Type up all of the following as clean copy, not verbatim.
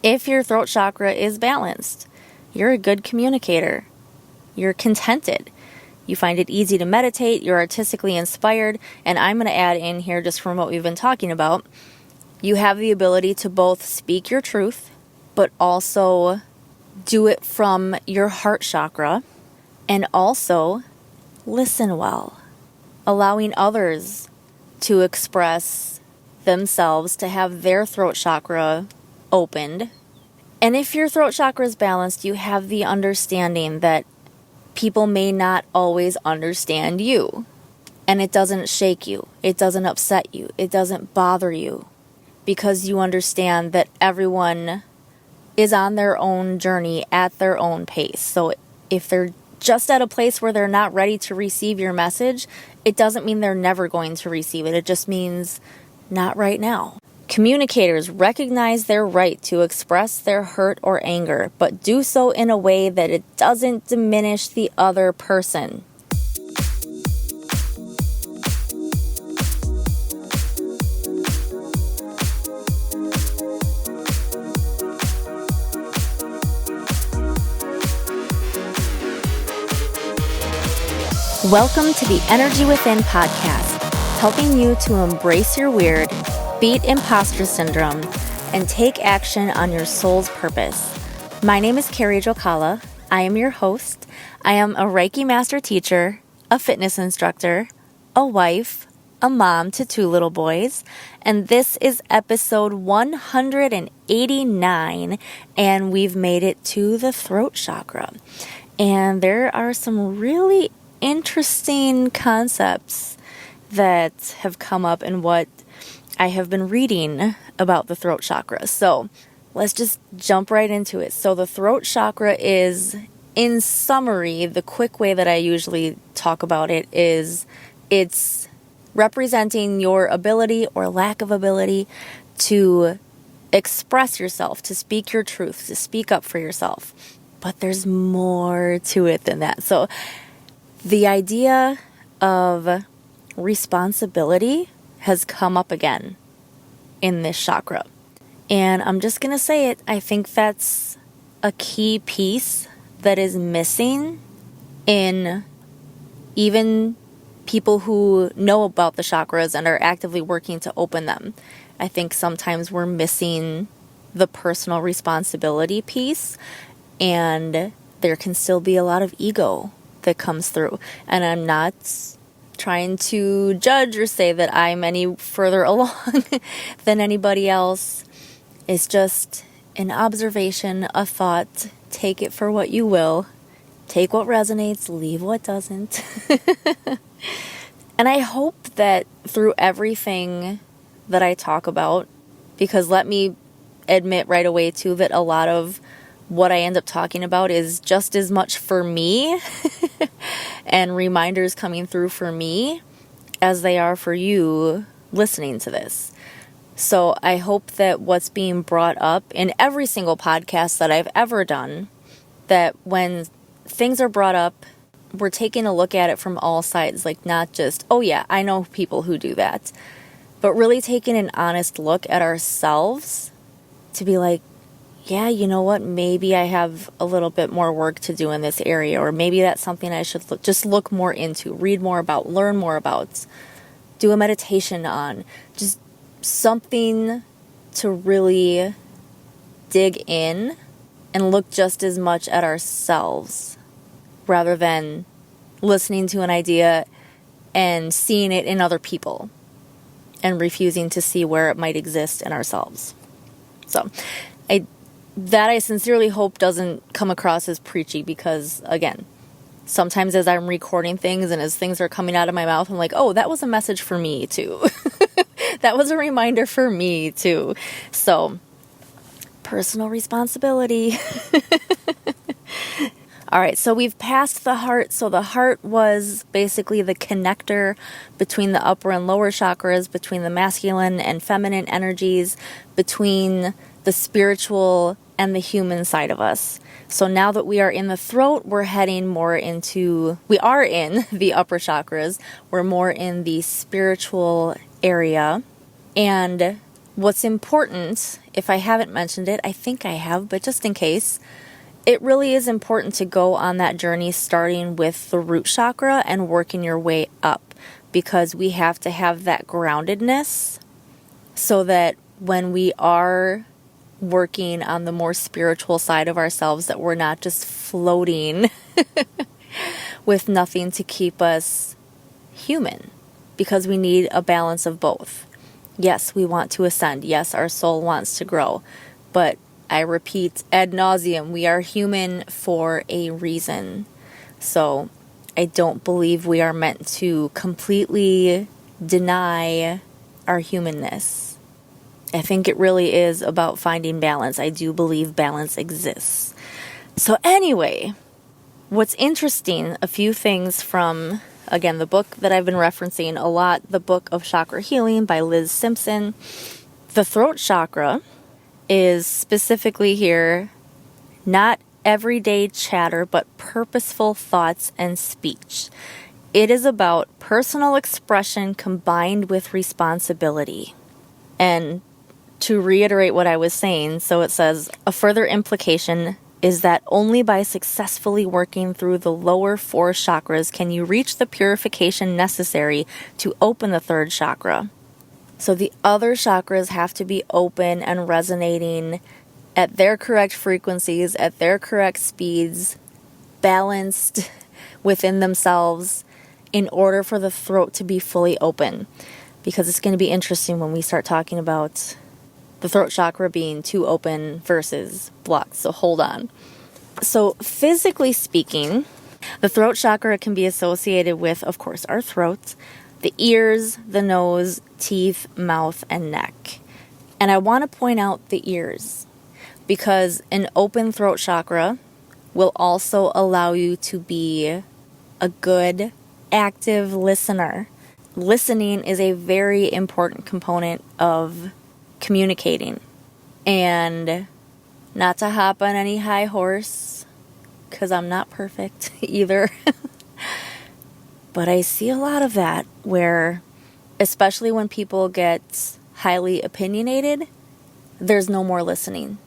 If your throat chakra is balanced, you're a good communicator. You're contented. You find it easy to meditate. You're artistically inspired. And I'm going to add in here, just from what we've been talking about, you have the ability to both speak your truth, but also do it from your heart chakra, and also listen well, allowing others to express themselves, to have their throat chakra opened. And if your throat chakra is balanced, you have the understanding that people may not always understand you. And it doesn't shake you. It doesn't upset you. It doesn't bother you, because you understand that everyone is on their own journey at their own pace. So if they're just at a place where they're not ready to receive your message, it doesn't mean they're never going to receive it. It just means not right now. Communicators recognize their right to express their hurt or anger, but do so in a way that it doesn't diminish the other person. Welcome to the Energy Within podcast, helping you to embrace your weird, beat imposter syndrome, and take action on your soul's purpose. My name is Carrie Jokala. I am your host. I am a Reiki master teacher, a fitness instructor, a wife, a mom to 2 little boys, and this is episode 189, and we've made it to the throat chakra. And there are some really interesting concepts that have come up in what I have been reading about the throat chakra. So let's just jump right into it. So the throat chakra is, in summary, the quick way that I usually talk about it is it's representing your ability or lack of ability to express yourself, to speak your truth, to speak up for yourself. But there's more to it than that. So the idea of responsibility has come up again in this chakra. And I'm just going to say it. I think that's a key piece that is missing in even people who know about the chakras and are actively working to open them. I think sometimes we're missing the personal responsibility piece, and there can still be a lot of ego that comes through. And I'm not trying to judge or say that I'm any further along than anybody else. It's just an observation, a thought. Take it for what you will. Take what resonates, leave what doesn't. And I hope that through everything that I talk about, because let me admit right away too that a lot of what I end up talking about is just as much for me and reminders coming through for me as they are for you listening to this. So I hope that what's being brought up in every single podcast that I've ever done, that when things are brought up, we're taking a look at it from all sides, like not just, oh yeah, I know people who do that, but really taking an honest look at ourselves to be like, yeah, you know what, maybe I have a little bit more work to do in this area, or maybe that's something I should look more into, read more about, learn more about, do a meditation on, just something to really dig in and look just as much at ourselves rather than listening to an idea and seeing it in other people and refusing to see where it might exist in ourselves. So I sincerely hope doesn't come across as preachy, because, again, sometimes as I'm recording things and as things are coming out of my mouth, I'm like, oh, that was a message for me too. That was a reminder for me too. So, personal responsibility. All right, so we've passed the heart. So the heart was basically the connector between the upper and lower chakras, between the masculine and feminine energies, between the spiritual and the human side of us. So now that we are in the throat, we are in the upper chakras. We're more in the spiritual area. And what's important, if I haven't mentioned it, I think I have, but just in case, it really is important to go on that journey starting with the root chakra and working your way up, because we have to have that groundedness so that when we are working on the more spiritual side of ourselves, that we're not just floating with nothing to keep us human, because we need a balance of both. Yes, we want to ascend. Yes, our soul wants to grow. But I repeat ad nauseum, we are human for a reason. So I don't believe we are meant to completely deny our humanness. I think it really is about finding balance. I do believe balance exists. So anyway, what's interesting, a few things from, again, the book that I've been referencing a lot, the Book of Chakra Healing by Liz Simpson. The throat chakra is specifically here, not everyday chatter, but purposeful thoughts and speech. It is about personal expression combined with responsibility. And to reiterate what I was saying, so it says, a further implication is that only by successfully working through the lower 4 chakras can you reach the purification necessary to open the 3rd chakra. So the other chakras have to be open and resonating at their correct frequencies, at their correct speeds, balanced within themselves in order for the throat to be fully open. Because it's going to be interesting when we start talking about the throat chakra being too open versus blocked. So hold on. So physically speaking, the throat chakra can be associated with, of course, our throat, the ears, the nose, teeth, mouth, and neck. And I want to point out the ears, because an open throat chakra will also allow you to be a good, active listener. Listening is a very important component of communicating. And not to hop on any high horse, because I'm not perfect either. But I see a lot of that where, especially when people get highly opinionated, there's no more listening.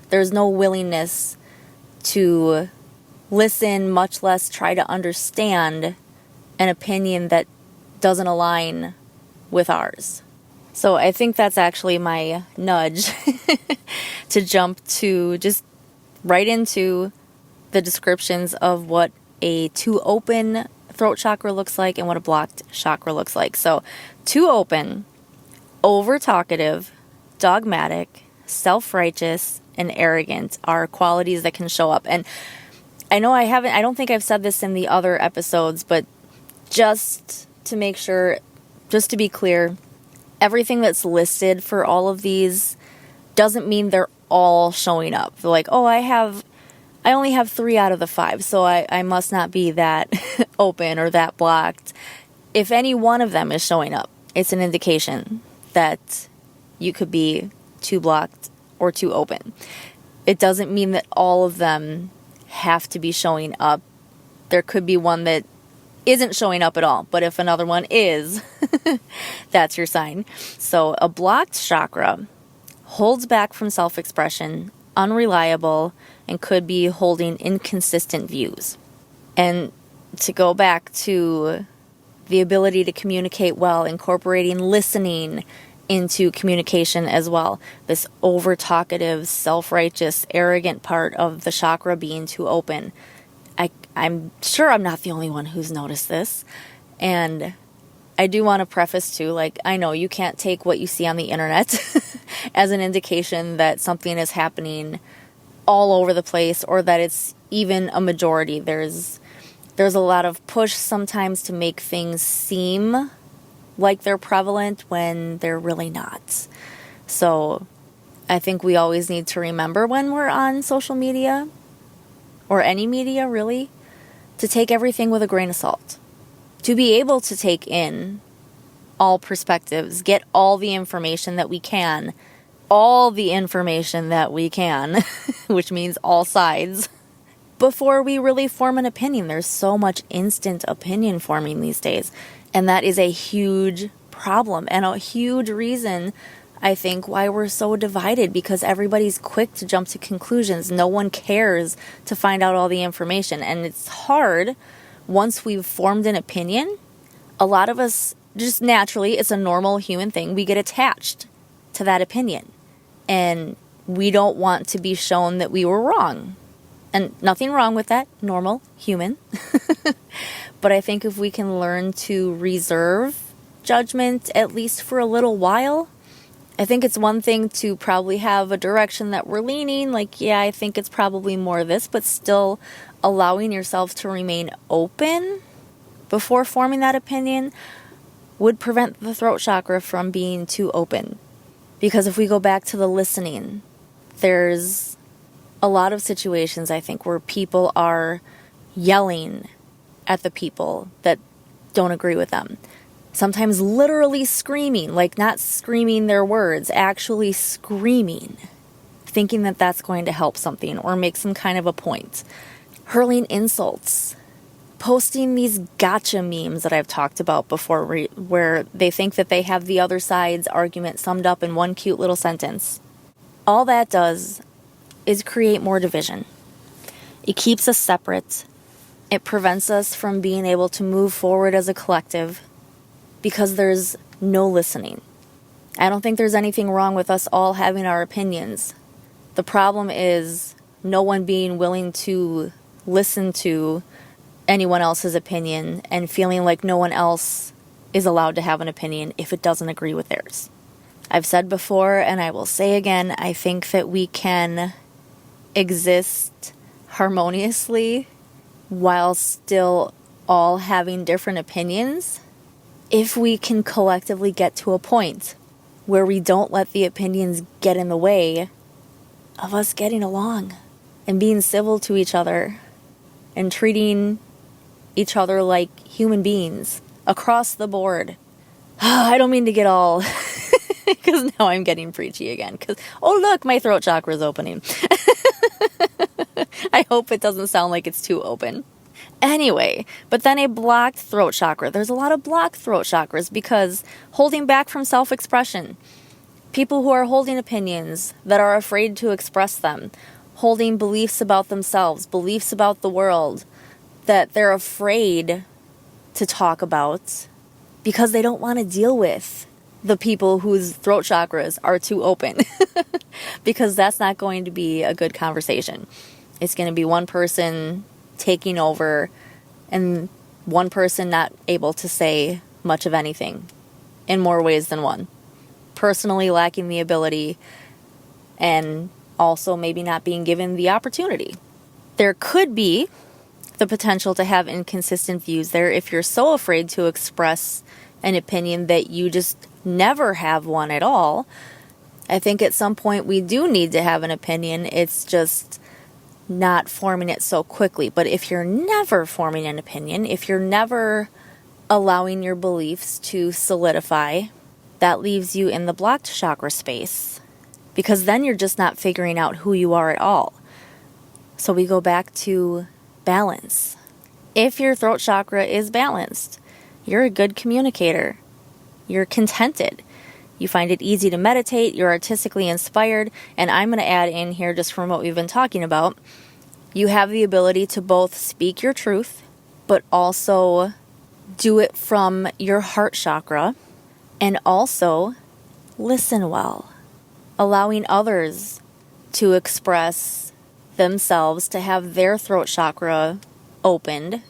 There's no willingness to listen, much less try to understand an opinion that doesn't align with ours. So I think that's actually my nudge to jump to just right into the descriptions of what a too open throat chakra looks like and what a blocked chakra looks like. So too open, over talkative, dogmatic, self-righteous, and arrogant are qualities that can show up. And I know I don't think I've said this in the other episodes, but just to make sure, just to be clear, everything that's listed for all of these doesn't mean they're all showing up. They're like, oh, I only have 3 out of the 5, so I must not be that open or that blocked. If any one of them is showing up, it's an indication that you could be too blocked or too open. It doesn't mean that all of them have to be showing up. There could be one that isn't showing up at all, but if another one is, that's your sign. So a blocked chakra holds back from self-expression, unreliable, and could be holding inconsistent views. And to go back to the ability to communicate well, incorporating listening into communication as well. This over-talkative, self-righteous, arrogant part of the chakra being too open. I'm sure I'm not the only one who's noticed this. And I do want to preface too, I know you can't take what you see on the internet as an indication that something is happening all over the place or that it's even a majority. There's a lot of push sometimes to make things seem like they're prevalent when they're really not. So I think we always need to remember when we're on social media, or any media really, to take everything with a grain of salt. To be able to take in all perspectives, get all the information that we can, which means all sides, before we really form an opinion. There's so much instant opinion forming these days, and that is a huge problem and a huge reason I think, why we're so divided, because everybody's quick to jump to conclusions. No one cares to find out all the information. And it's hard once we've formed an opinion. A lot of us, just naturally, it's a normal human thing. We get attached to that opinion. And we don't want to be shown that we were wrong. And nothing wrong with that. Normal, human. But I think if we can learn to reserve judgment, at least for a little while, I think it's one thing to probably have a direction that we're leaning, like, yeah, I think it's probably more this, but still allowing yourself to remain open before forming that opinion would prevent the throat chakra from being too open. Because if we go back to the listening, there's a lot of situations, I think, where people are yelling at the people that don't agree with them. Sometimes literally screaming, like not screaming their words, actually screaming, thinking that that's going to help something or make some kind of a point. Hurling insults, posting these gotcha memes that I've talked about before, where they think that they have the other side's argument summed up in one cute little sentence. All that does is create more division. It keeps us separate. It prevents us from being able to move forward as a collective, because there's no listening. I don't think there's anything wrong with us all having our opinions. The problem is no one being willing to listen to anyone else's opinion and feeling like no one else is allowed to have an opinion if it doesn't agree with theirs. I've said before, and I will say again, I think that we can exist harmoniously while still all having different opinions, if we can collectively get to a point where we don't let the opinions get in the way of us getting along and being civil to each other and treating each other like human beings across the board. I don't mean to get all, because now I'm getting preachy again. Because, oh look, my throat chakra is opening. I hope it doesn't sound like it's too open. Anyway, but then a blocked throat chakra. There's a lot of blocked throat chakras because holding back from self-expression. People who are holding opinions that are afraid to express them. Holding beliefs about themselves, beliefs about the world that they're afraid to talk about because they don't want to deal with the people whose throat chakras are too open. Because that's not going to be a good conversation. It's going to be one person taking over and one person not able to say much of anything in more ways than one. Personally lacking the ability and also maybe not being given the opportunity. There could be the potential to have inconsistent views there if you're so afraid to express an opinion that you just never have one at all. I think at some point we do need to have an opinion. It's just not forming it so quickly. But if you're never forming an opinion, if you're never allowing your beliefs to solidify, that leaves you in the blocked chakra space, because then you're just not figuring out who you are at all. So we go back to balance. If your throat chakra is balanced, you're a good communicator. You're contented. You find it easy to meditate. You're artistically inspired. And I'm going to add in here, just from what we've been talking about, you have the ability to both speak your truth, but also do it from your heart chakra, and also listen well, allowing others to express themselves, to have their throat chakra opened.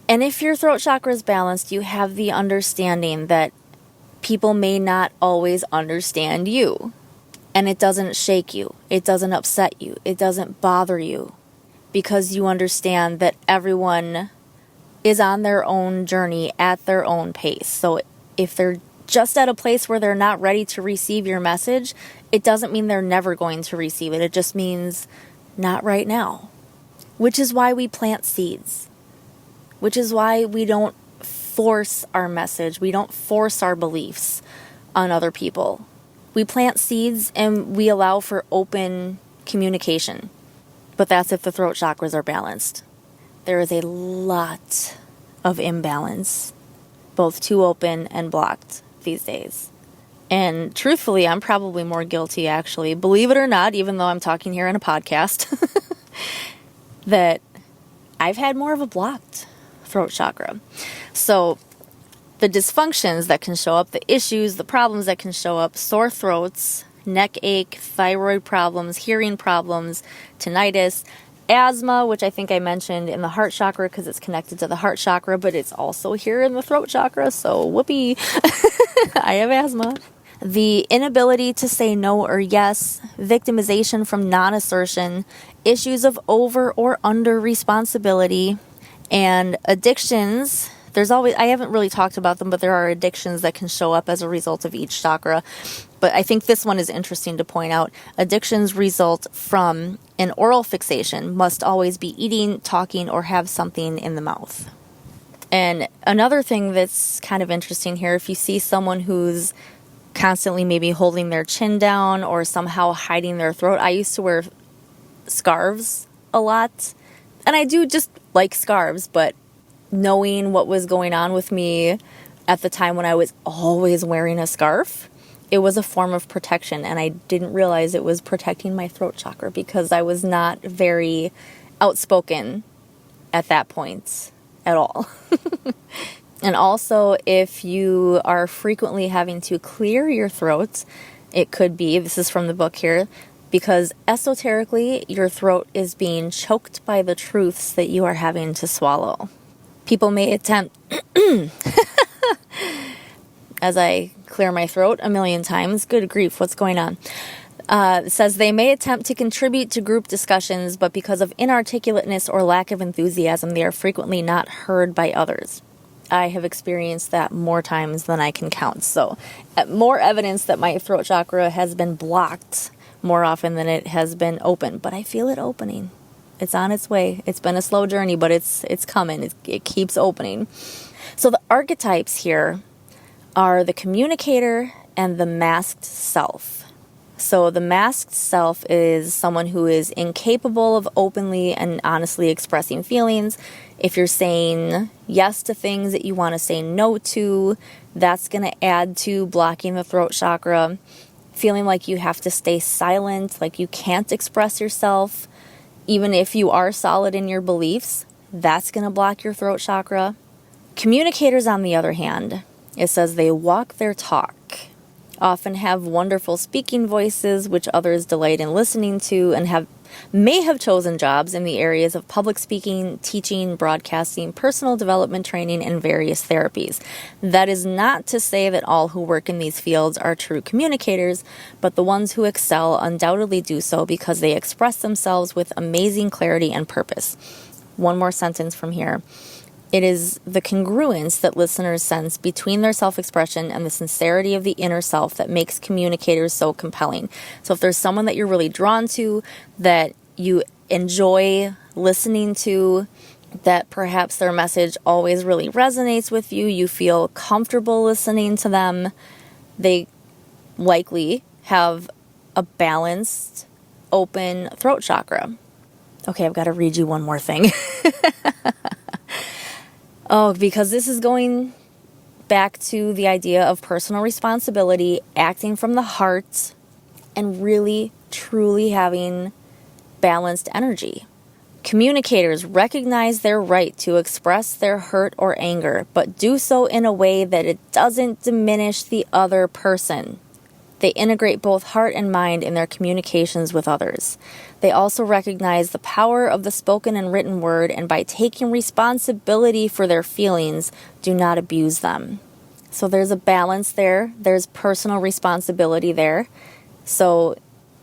And if your throat chakra is balanced, you have the understanding that people may not always understand you. And it doesn't shake you. It doesn't upset you. It doesn't bother you. Because you understand that everyone is on their own journey at their own pace. So if they're just at a place where they're not ready to receive your message, it doesn't mean they're never going to receive it. It just means not right now. Which is why we plant seeds. Which is why we don't force our message. We don't force our beliefs on other people. We plant seeds and we allow for open communication. But that's if the throat chakras are balanced. There is a lot of imbalance, both too open and blocked these days. And truthfully, I'm probably more guilty, actually, believe it or not, even though I'm talking here in a podcast, that I've had more of a blocked throat chakra. So the dysfunctions that can show up, the issues, the problems that can show up, sore throats, neck ache, thyroid problems, hearing problems, tinnitus, asthma, which I think I mentioned in the heart chakra because it's connected to the heart chakra, but it's also here in the throat chakra, so whoopee, I have asthma. The inability to say no or yes, victimization from non-assertion, issues of over or under responsibility, and addictions. I haven't really talked about them, but there are addictions that can show up as a result of each chakra. But I think this one is interesting to point out. Addictions result from an oral fixation, must always be eating, talking, or have something in the mouth. And another thing that's kind of interesting here, if you see someone who's constantly maybe holding their chin down or somehow hiding their throat. I used to wear scarves a lot, and I do just like scarves, but knowing what was going on with me at the time when I was always wearing a scarf, it was a form of protection, and I didn't realize it was protecting my throat chakra because I was not very outspoken at that point at all. And also, if you are frequently having to clear your throat, it could be, this is from the book here, because esoterically, your throat is being choked by the truths that you are having to swallow. People may attempt, as I clear my throat a million times, good grief, what's going on? It says they may attempt to contribute to group discussions, but because of inarticulateness or lack of enthusiasm, they are frequently not heard by others. I have experienced that more times than I can count. So more evidence that my throat chakra has been blocked more often than it has been open. But I feel it opening. It's on its way. It's been a slow journey, but it's coming. It keeps opening. So the archetypes here are the communicator and the masked self. So the masked self is someone who is incapable of openly and honestly expressing feelings. If you're saying yes to things that you want to say no to, that's going to add to blocking the throat chakra. Feeling like you have to stay silent, like you can't express yourself, even if you are solid in your beliefs, that's going to block your throat chakra. Communicators, on the other hand, it says they walk their talk. Often have wonderful speaking voices, which others delight in listening to, and may have chosen jobs in the areas of public speaking, teaching, broadcasting, personal development training, and various therapies. That is not to say that all who work in these fields are true communicators, but the ones who excel undoubtedly do so because they express themselves with amazing clarity and purpose. One more sentence from here. It is the congruence that listeners sense between their self-expression and the sincerity of the inner self that makes communicators so compelling. So if there's someone that you're really drawn to, that you enjoy listening to, that perhaps their message always really resonates with you, you feel comfortable listening to them, they likely have a balanced, open throat chakra. Okay, I've got to read you one more thing. Oh, because this is going back to the idea of personal responsibility, acting from the heart, and really, truly having balanced energy. Communicators recognize their right to express their hurt or anger, but do so in a way that it doesn't diminish the other person. They integrate both heart and mind in their communications with others. They also recognize the power of the spoken and written word, and by taking responsibility for their feelings, do not abuse them. So there's a balance there. There's personal responsibility there. So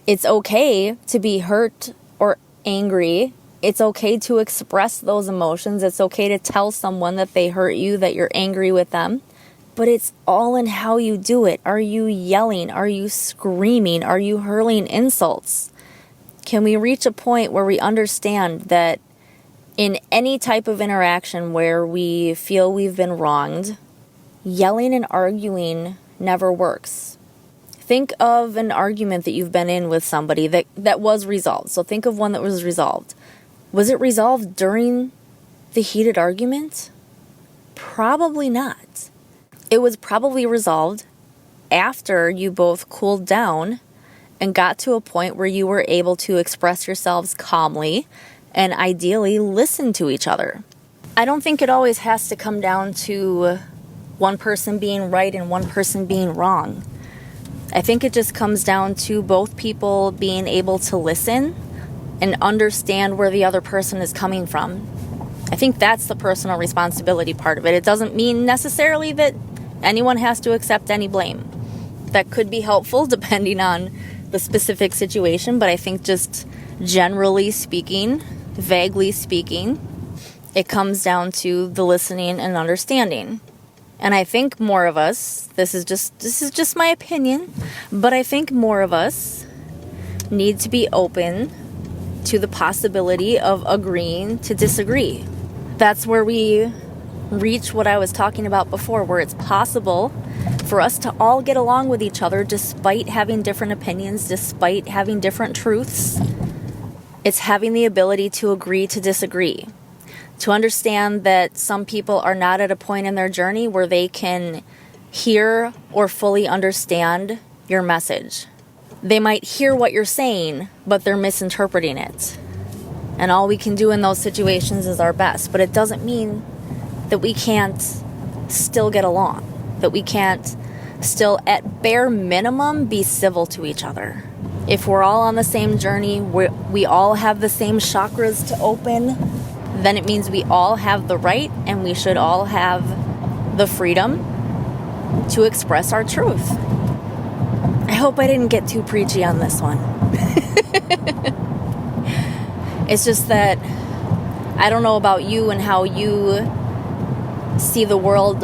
it's okay to be hurt or angry. It's okay to express those emotions. It's okay to tell someone that they hurt you, that you're angry with them. But it's all in how you do it. Are you yelling? Are you screaming? Are you hurling insults? Can we reach a point where we understand that in any type of interaction where we feel we've been wronged, yelling and arguing never works? Think of an argument that you've been in with somebody that was resolved. So think of one that was resolved. Was it resolved during the heated argument? Probably not. It was probably resolved after you both cooled down and got to a point where you were able to express yourselves calmly and ideally listen to each other. I don't think it always has to come down to one person being right and one person being wrong. I think it just comes down to both people being able to listen and understand where the other person is coming from. I think that's the personal responsibility part of it. It doesn't mean necessarily that anyone has to accept any blame. That could be helpful depending on the specific situation, but I think just generally speaking, vaguely speaking, it comes down to the listening and understanding. And I think more of us, this is just my opinion, but I think more of us need to be open to the possibility of agreeing to disagree. That's where we reach what I was talking about before, where it's possible for us to all get along with each other despite having different opinions, despite having different truths. It's having the ability to agree to disagree, to understand that some people are not at a point in their journey where they can hear or fully understand your message. They might hear what you're saying, but they're misinterpreting it. And all we can do in those situations is our best. But it doesn't mean that we can't still get along, that we can't still, at bare minimum, be civil to each other. If we're all on the same journey, we all have the same chakras to open, then it means we all have the right and we should all have the freedom to express our truth. I hope I didn't get too preachy on this one. It's just that I don't know about you and how you see the world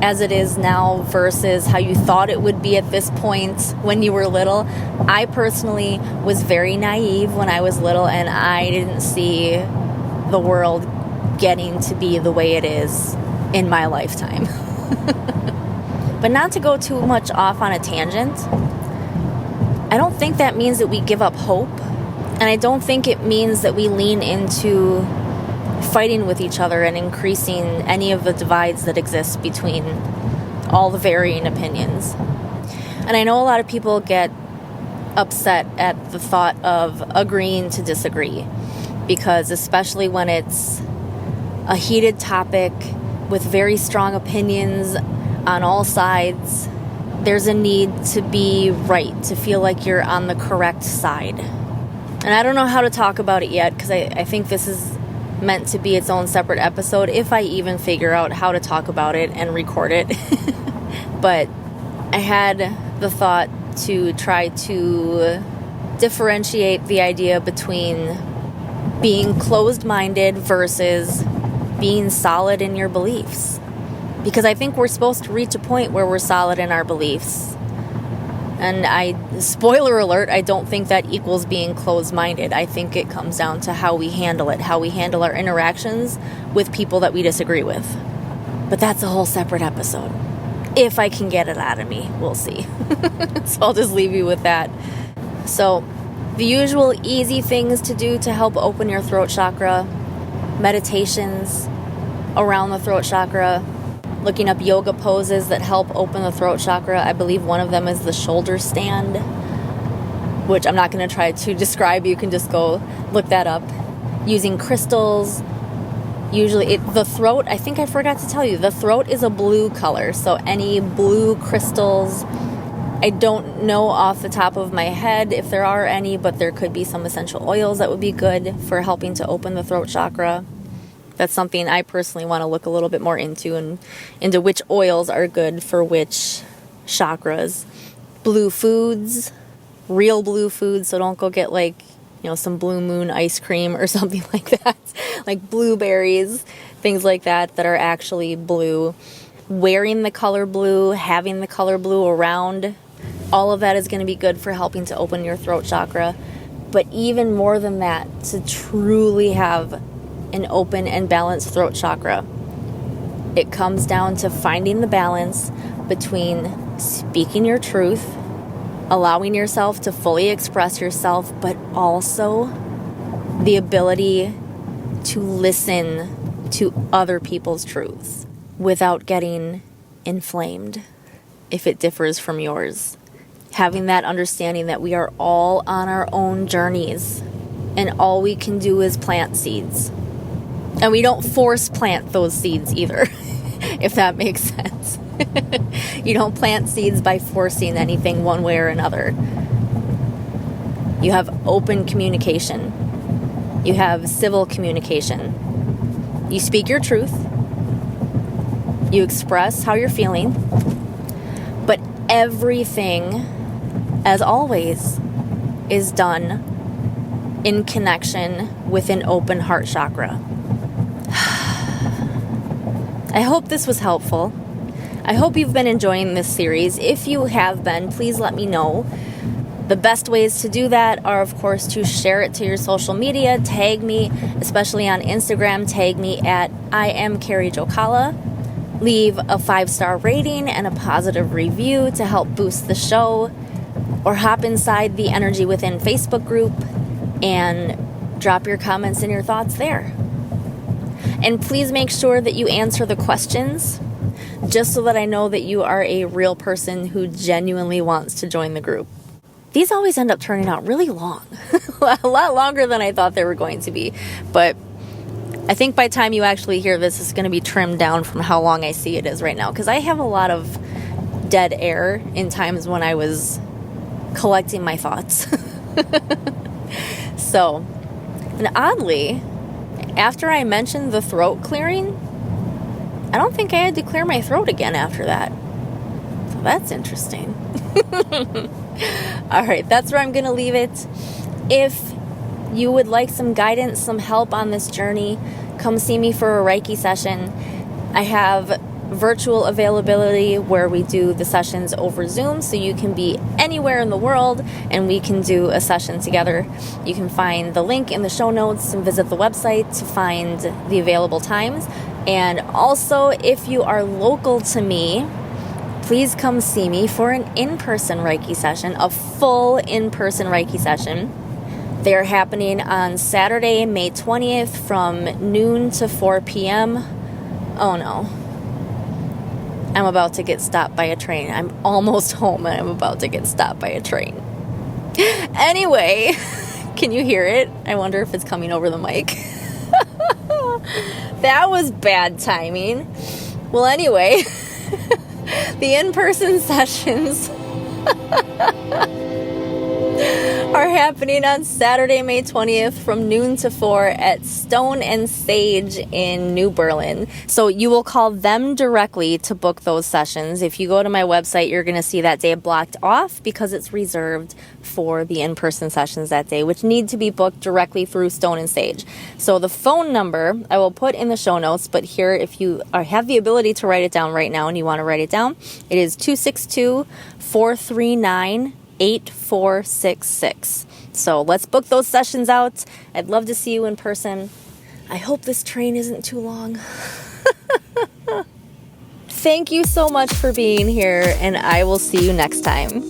as it is now versus how you thought it would be at this point when you were little. I personally was very naive when I was little, and I didn't see the world getting to be the way it is in my lifetime. But not to go too much off on a tangent, I don't think that means that we give up hope, and I don't think it means that we lean into fighting with each other and increasing any of the divides that exist between all the varying opinions. And I know a lot of people get upset at the thought of agreeing to disagree, because especially when it's a heated topic with very strong opinions on all sides, there's a need to be right, to feel like you're on the correct side. And I don't know how to talk about it yet, because I think this is meant to be its own separate episode, if I even figure out how to talk about it and record it. But I had the thought to try to differentiate the idea between being closed-minded versus being solid in your beliefs. Because I think we're supposed to reach a point where we're solid in our beliefs. And spoiler alert, I don't think that equals being closed-minded. I think it comes down to how we handle it, how we handle our interactions with people that we disagree with. But that's a whole separate episode. If I can get it out of me, we'll see. So I'll just leave you with that. So, the usual easy things to do to help open your throat chakra: meditations around the throat chakra, looking up yoga poses that help open the throat chakra. I believe one of them is the shoulder stand, which I'm not going to try to describe. You can just go look that up. Using crystals. Usually the throat, I think I forgot to tell you, the throat is a blue color. So any blue crystals, I don't know off the top of my head if there are any, but there could be some essential oils that would be good for helping to open the throat chakra. That's something I personally want to look a little bit more into, and into which oils are good for which chakras. Blue foods, real blue foods, so don't go get some Blue Moon ice cream or something like that. Like blueberries, things like that are actually blue. Wearing the color blue, having the color blue around, all of that is going to be good for helping to open your throat chakra. But even more than that, to truly have an open and balanced throat chakra, it comes down to finding the balance between speaking your truth, allowing yourself to fully express yourself, but also the ability to listen to other people's truths without getting inflamed. if it differs from yours. Having that understanding that we are all on our own journeys, and all we can do is plant seeds. And we don't force plant those seeds either, if that makes sense. You don't plant seeds by forcing anything one way or another. You have open communication. You have civil communication. You speak your truth. You express how you're feeling. But everything, as always, is done in connection with an open heart chakra. I hope this was helpful. I hope you've been enjoying this series. If you have been, please let me know. The best ways to do that are, of course, to share it to your social media. Tag me, especially on Instagram. Tag me at I am Carrie Jokala. Leave a 5-star rating and a positive review to help boost the show. Or hop inside the Energy Within Facebook group and drop your comments and your thoughts there. And please make sure that you answer the questions, just so that I know that you are a real person who genuinely wants to join the group. These always end up turning out really long, a lot longer than I thought they were going to be. But I think by the time you actually hear this, it's going to be trimmed down from how long I see it is right now, because I have a lot of dead air in times when I was collecting my thoughts. So, and oddly, after I mentioned the throat clearing, I don't think I had to clear my throat again after that. So that's interesting. All right, that's where I'm going to leave it. If you would like some guidance, some help on this journey, come see me for a Reiki session. I have virtual availability where we do the sessions over Zoom, so you can be anywhere in the world and we can do a session together. You can find the link in the show notes and visit the website to find the available times. And also, if you are local to me, please come see me for an in-person Reiki session, a full in-person Reiki session. They're happening on Saturday, May 20th from noon to 4 p.m. Oh no. I'm about to get stopped by a train. I'm almost home and I'm about to get stopped by a train. Anyway, can you hear it? I wonder if it's coming over the mic. That was bad timing. Well, anyway, the in-person sessions are happening on Saturday, May 20th from noon to 4 at Stone and Sage in New Berlin. So you will call them directly to book those sessions. If you go to my website, you're going to see that day blocked off because it's reserved for the in-person sessions that day, which need to be booked directly through Stone and Sage. So the phone number I will put in the show notes, but here, if you have the ability to write it down right now and you want to write it down, it is 262-439-8466. So let's book those sessions out. I'd love to see you in person. I hope this train isn't too long. Thank you so much for being here, and I will see you next time.